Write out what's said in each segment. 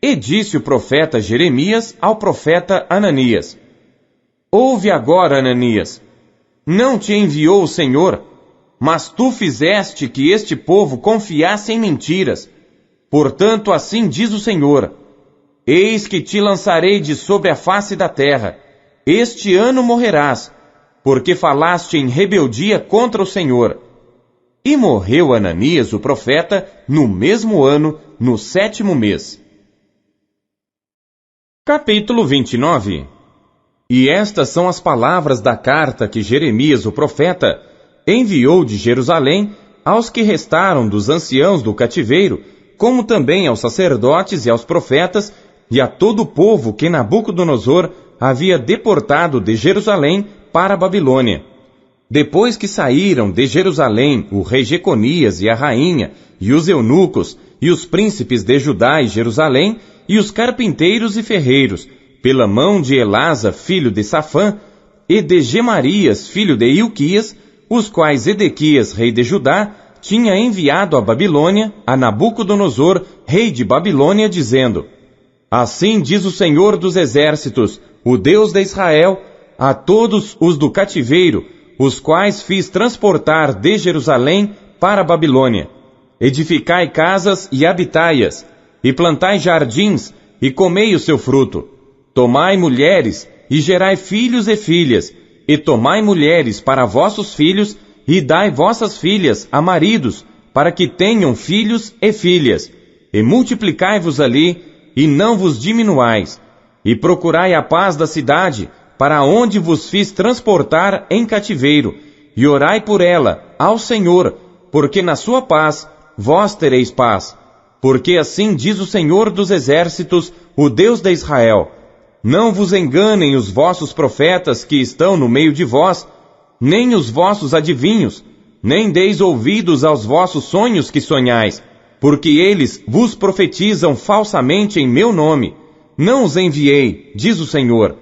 E disse o profeta Jeremias ao profeta Ananias: Ouve agora, Ananias, não te enviou o Senhor, mas tu fizeste que este povo confiasse em mentiras. Portanto, assim diz o Senhor: Eis que te lançarei de sobre a face da terra. Este ano morrerás, porque falaste em rebeldia contra o Senhor. E morreu Ananias, o profeta, no mesmo ano, no 7º mês. Capítulo 29. E estas são as palavras da carta que Jeremias, o profeta, enviou de Jerusalém aos que restaram dos anciãos do cativeiro, como também aos sacerdotes e aos profetas, e a todo o povo que Nabucodonosor havia deportado de Jerusalém para a Babilônia. Depois que saíram de Jerusalém o rei Jeconias e a rainha, e os eunucos, e os príncipes de Judá e Jerusalém, e os carpinteiros e ferreiros, pela mão de Elasa, filho de Safã, e de Gemarias, filho de Ilquias, os quais Edequias, rei de Judá, tinha enviado à Babilônia, a Nabucodonosor, rei de Babilônia, dizendo: Assim diz o Senhor dos Exércitos, o Deus de Israel, a todos os do cativeiro, os quais fiz transportar de Jerusalém para a Babilônia: Edificai casas e habitai-as, e plantai jardins, e comei o seu fruto. Tomai mulheres, e gerai filhos e filhas, e tomai mulheres para vossos filhos, e dai vossas filhas a maridos, para que tenham filhos e filhas, e multiplicai-vos ali, e não vos diminuais, e procurai a paz da cidade, para onde vos fiz transportar em cativeiro, e orai por ela ao Senhor, porque na sua paz vós tereis paz. Porque assim diz o Senhor dos Exércitos, o Deus de Israel: Não vos enganem os vossos profetas que estão no meio de vós, nem os vossos adivinhos, nem deis ouvidos aos vossos sonhos que sonhais, porque eles vos profetizam falsamente em meu nome. Não os enviei, diz o Senhor.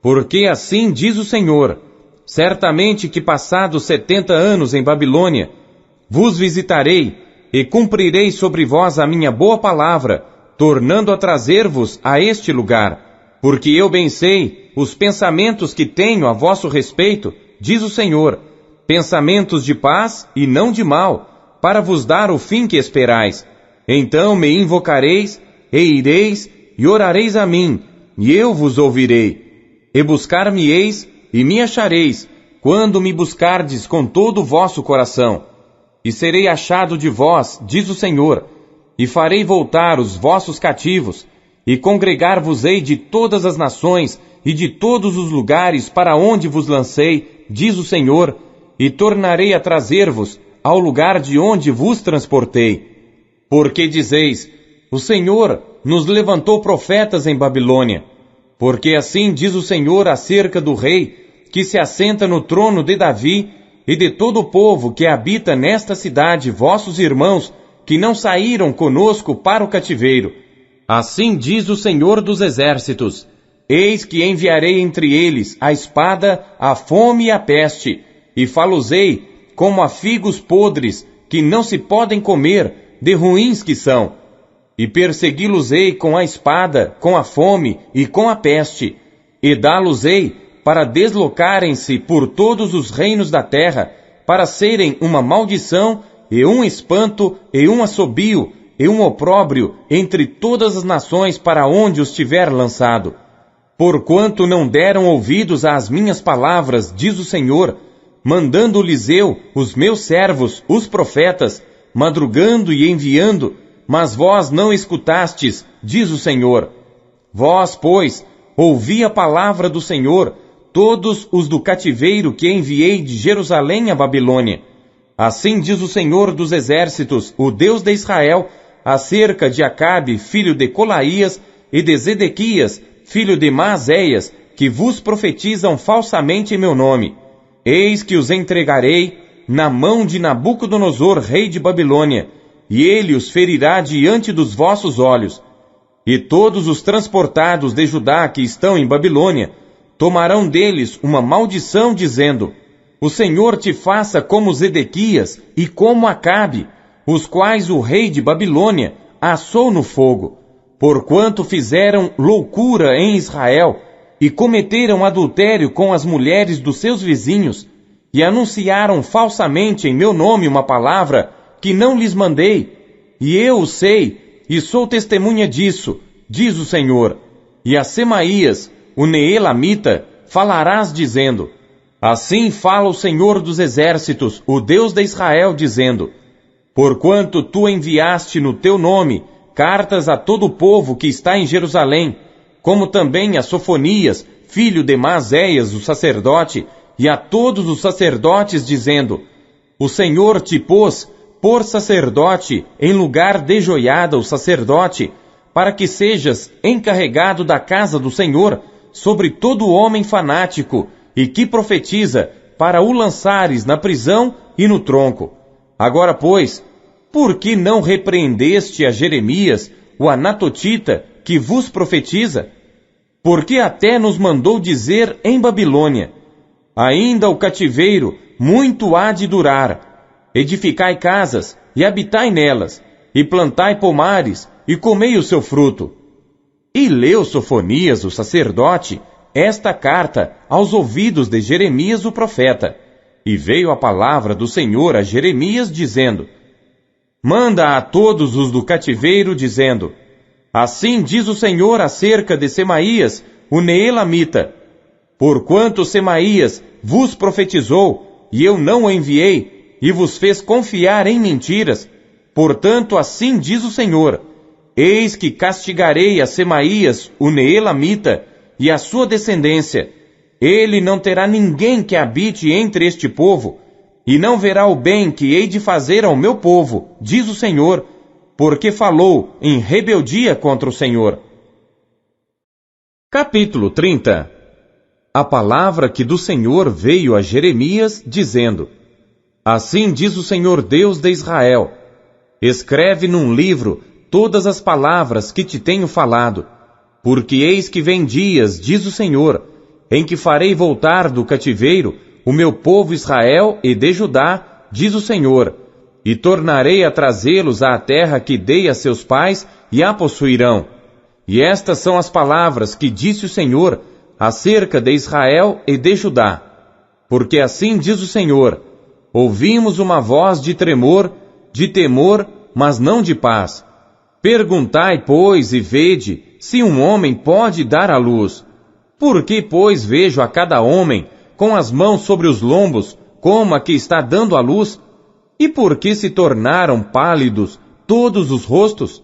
Porque assim diz o Senhor: Certamente que passados 70 anos em Babilônia, vos visitarei, e cumprirei sobre vós a minha boa palavra, tornando a trazer-vos a este lugar. Porque eu bem sei os pensamentos que tenho a vosso respeito, diz o Senhor, pensamentos de paz e não de mal, para vos dar o fim que esperais. Então me invocareis, e ireis, e orareis a mim, e eu vos ouvirei. E buscar-me-eis, e me achareis, quando me buscardes com todo o vosso coração. E serei achado de vós, diz o Senhor, e farei voltar os vossos cativos, e congregar-vos-ei de todas as nações e de todos os lugares para onde vos lancei, diz o Senhor, e tornarei a trazer-vos ao lugar de onde vos transportei. Porque dizeis: O Senhor nos levantou profetas em Babilônia. Porque assim diz o Senhor acerca do rei, que se assenta no trono de Davi, e de todo o povo que habita nesta cidade, vossos irmãos, que não saíram conosco para o cativeiro. Assim diz o Senhor dos Exércitos: Eis que enviarei entre eles a espada, a fome e a peste, e falo-ei como a figos podres, que não se podem comer, de ruins que são. E persegui-los-ei com a espada, com a fome e com a peste, e dá-los-ei para deslocarem-se por todos os reinos da terra, para serem uma maldição, e um espanto, e um assobio, e um opróbrio entre todas as nações para onde os tiver lançado. Porquanto não deram ouvidos às minhas palavras, diz o Senhor, mandando-lhes eu, os meus servos, os profetas, madrugando e enviando, mas vós não escutastes, diz o Senhor. Vós, pois, ouvi a palavra do Senhor, todos os do cativeiro que enviei de Jerusalém à Babilônia. Assim diz o Senhor dos Exércitos, o Deus de Israel, acerca de Acabe, filho de Colaías, e de Zedequias, filho de Maazéias, que vos profetizam falsamente em meu nome. Eis que os entregarei na mão de Nabucodonosor, rei de Babilônia, e ele os ferirá diante dos vossos olhos. E todos os transportados de Judá que estão em Babilônia tomarão deles uma maldição, dizendo: O Senhor te faça como Zedequias e como Acabe, os quais o rei de Babilônia assou no fogo. porquanto fizeram loucura em Israel, e cometeram adultério com as mulheres dos seus vizinhos, e anunciaram falsamente em meu nome uma palavra que não lhes mandei, e eu o sei, e sou testemunha disso, diz o Senhor. E a Semaías, o Neelamita, falarás dizendo: assim fala o Senhor dos Exércitos, o Deus de Israel, dizendo: porquanto tu enviaste no teu nome cartas a todo o povo que está em Jerusalém, como também a Sofonias, filho de Maazéias, o sacerdote, e a todos os sacerdotes, dizendo: o Senhor te pôs por sacerdote em lugar de Joiada, o sacerdote, para que sejas encarregado da casa do Senhor sobre todo homem fanático e que profetiza, para o lançares na prisão e no tronco. Agora, pois, por que não repreendeste a Jeremias, o anatotita, que vos profetiza? Porque até nos mandou dizer em Babilônia: ainda o cativeiro muito há de durar. Edificai casas e habitai nelas, e plantai pomares e comei o seu fruto. E leu Sofonias, o sacerdote, esta carta aos ouvidos de Jeremias, o profeta. E veio a palavra do Senhor a Jeremias, dizendo: manda a todos os do cativeiro, dizendo: assim diz o Senhor acerca de Semaías, o Neelamita: porquanto Semaías vos profetizou, e eu não o enviei, e vos fez confiar em mentiras, portanto assim diz o Senhor: eis que castigarei a Semaías, o Neelamita, e a sua descendência. Ele não terá ninguém que habite entre este povo, e não verá o bem que hei de fazer ao meu povo, diz o Senhor, porque falou em rebeldia contra o Senhor. Capítulo 30. A palavra que do Senhor veio a Jeremias, dizendo: assim diz o Senhor Deus de Israel: escreve num livro todas as palavras que te tenho falado, porque eis que vem dias, diz o Senhor, em que farei voltar do cativeiro o meu povo Israel e de Judá, diz o Senhor, e tornarei a trazê-los à terra que dei a seus pais, e a possuirão. E estas são as palavras que disse o Senhor acerca de Israel e de Judá. Porque assim diz o Senhor: ouvimos uma voz de tremor, de temor, mas não de paz. Perguntai, pois, e vede, se um homem pode dar à luz. Por que, pois, vejo a cada homem com as mãos sobre os lombos, como a que está dando à luz? E por que se tornaram pálidos todos os rostos?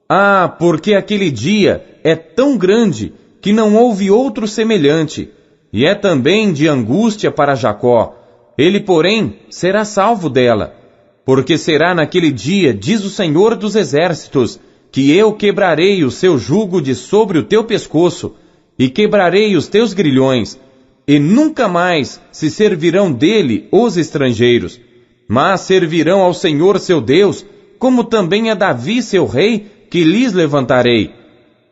Ah, porque aquele dia é tão grande que não houve outro semelhante, e é também de angústia para Jacó. Ele, porém, será salvo dela. Porque será naquele dia, diz o Senhor dos Exércitos, que eu quebrarei o seu jugo de sobre o teu pescoço, e quebrarei os teus grilhões, e nunca mais se servirão dele os estrangeiros, mas servirão ao Senhor seu Deus, como também a Davi seu rei, que lhes levantarei.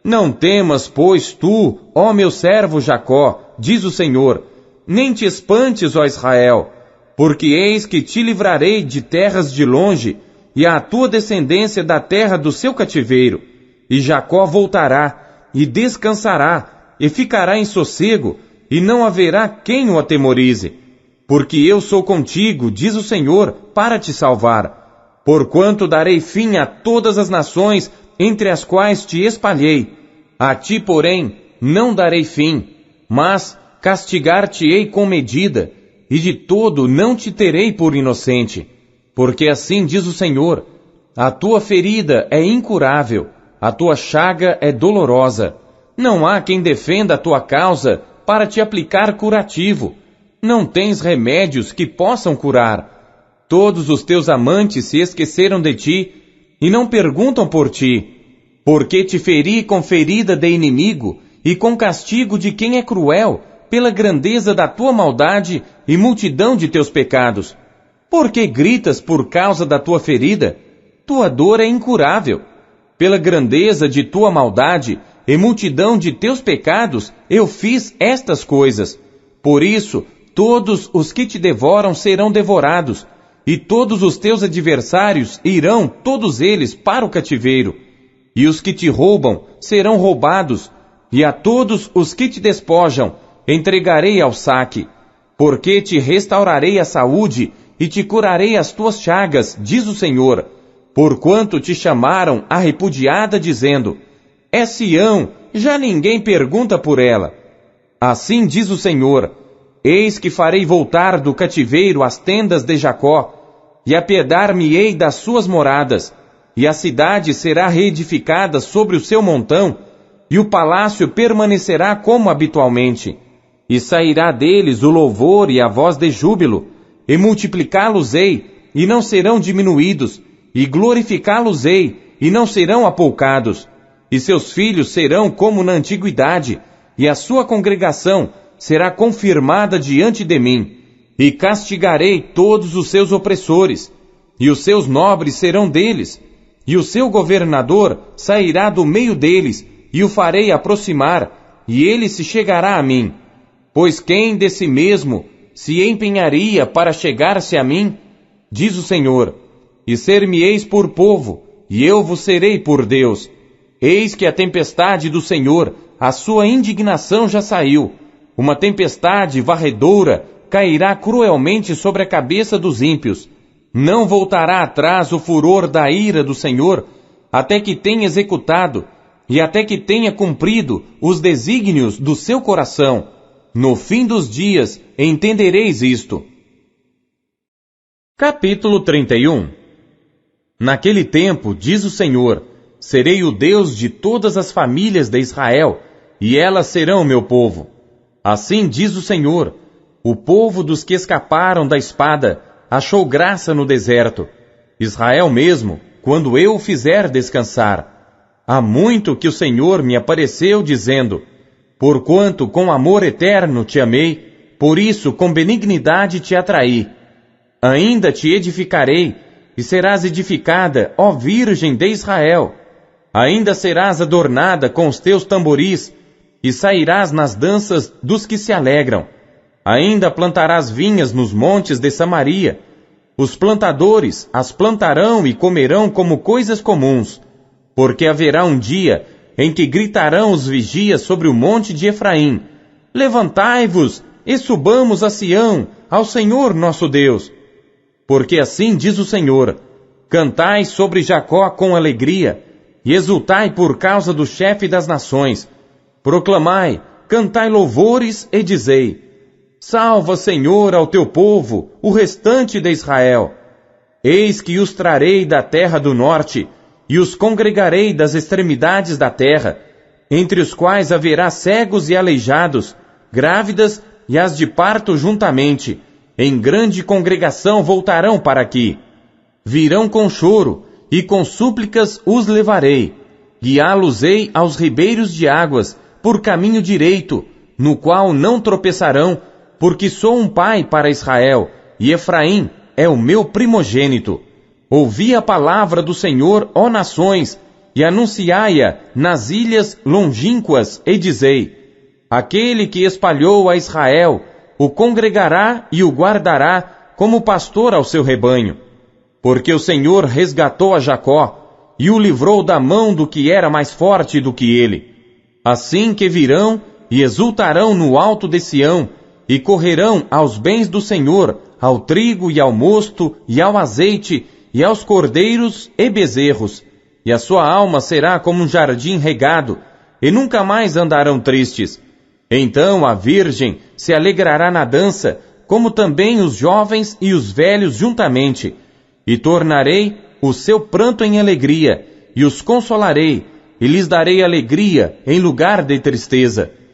Não temas, pois, tu, ó meu servo Jacó, diz o Senhor, nem te espantes, ó Israel, porque eis que te livrarei de terras de longe, e a tua descendência da terra do seu cativeiro. E Jacó voltará, e descansará, e ficará em sossego, e não haverá quem o atemorize. Porque eu sou contigo, diz o Senhor, para te salvar. Porquanto darei fim a todas as nações entre as quais te espalhei. A ti, porém, não darei fim, mas castigar-te-ei com medida, e de todo não te terei por inocente. Porque assim diz o Senhor: a tua ferida é incurável, a tua chaga é dolorosa. Não há quem defenda a tua causa para te aplicar curativo. Não tens remédios que possam curar. Todos os teus amantes se esqueceram de ti, e não perguntam por ti. Porque te feri com ferida de inimigo, e com castigo de quem é cruel, pela grandeza da tua maldade e multidão de teus pecados. Por que gritas por causa da tua ferida? Tua dor é incurável. Pela grandeza de tua maldade e multidão de teus pecados, eu fiz estas coisas. Por isso, todos os que te devoram serão devorados, e todos os teus adversários irão, todos eles, para o cativeiro. e os que te roubam serão roubados, e a todos os que te despojam entregarei ao saque, porque te restaurarei a saúde e te curarei as tuas chagas, diz o Senhor, porquanto te chamaram a repudiada, dizendo, é Sião, já ninguém pergunta por ela. Assim diz o Senhor, eis que farei voltar do cativeiro as tendas de Jacó, e apiedar-me-ei das suas moradas, e a cidade será reedificada sobre o seu montão, e o palácio permanecerá como habitualmente, e sairá deles o louvor e a voz de júbilo, e multiplicá-los-ei, e não serão diminuídos, e glorificá-los-ei, e não serão apoucados, e seus filhos serão como na antiguidade, e a sua congregação será confirmada diante de mim, e castigarei todos os seus opressores, e os seus nobres serão deles, e o seu governador sairá do meio deles, e o farei aproximar, e ele se chegará a mim. Pois quem de si mesmo se empenharia para chegar-se a mim? Diz o Senhor, e ser-me-eis por povo, e eu vos serei por Deus. Eis que a tempestade do Senhor, a sua indignação já saiu. Uma tempestade varredora cairá cruelmente sobre a cabeça dos ímpios. Não voltará atrás o furor da ira do Senhor, até que tenha executado, e até que tenha cumprido os desígnios do seu coração. No fim dos dias entendereis isto. Capítulo 31. Naquele tempo, diz o Senhor, serei o Deus de todas as famílias de Israel, e elas serão meu povo. Assim diz o Senhor, o povo dos que escaparam da espada achou graça no deserto. Israel mesmo, quando eu o fizer descansar. Há muito que o Senhor me apareceu dizendo, porquanto com amor eterno te amei, por isso com benignidade te atraí. Ainda te edificarei, e serás edificada, ó Virgem de Israel. Ainda serás adornada com os teus tamboris, e sairás nas danças dos que se alegram. Ainda plantarás vinhas nos montes de Samaria. Os plantadores as plantarão e comerão como coisas comuns, porque haverá um dia em que gritarão os vigias sobre o monte de Efraim, levantai-vos e subamos a Sião, ao Senhor nosso Deus. Porque assim diz o Senhor, cantai sobre Jacó com alegria, e exultai por causa do chefe das nações. Proclamai, cantai louvores e dizei, salva, Senhor, ao teu povo, o restante de Israel. Eis que os trarei da terra do norte, e os congregarei das extremidades da terra, entre os quais haverá cegos e aleijados, grávidas e as de parto juntamente. Em grande congregação voltarão para aqui. Virão com choro, e com súplicas os levarei. Guiá-los-ei aos ribeiros de águas, por caminho direito, no qual não tropeçarão, porque sou um pai para Israel, e Efraim é o meu primogênito. Ouvi a palavra do Senhor, ó nações, e anunciai-a nas ilhas longínquas, e dizei, aquele que espalhou a Israel, o congregará e o guardará como pastor ao seu rebanho. Porque o Senhor resgatou a Jacó, e o livrou da mão do que era mais forte do que ele. Assim que virão e exultarão no alto de Sião, e correrão aos bens do Senhor, ao trigo e ao mosto, e ao azeite, e aos cordeiros e bezerros. E a sua alma será como um jardim regado, e nunca mais andarão tristes. Então a virgem se alegrará na dança, como também os jovens e os velhos juntamente. E tornarei o seu pranto em alegria, e os consolarei, e lhes darei alegria em lugar de tristeza.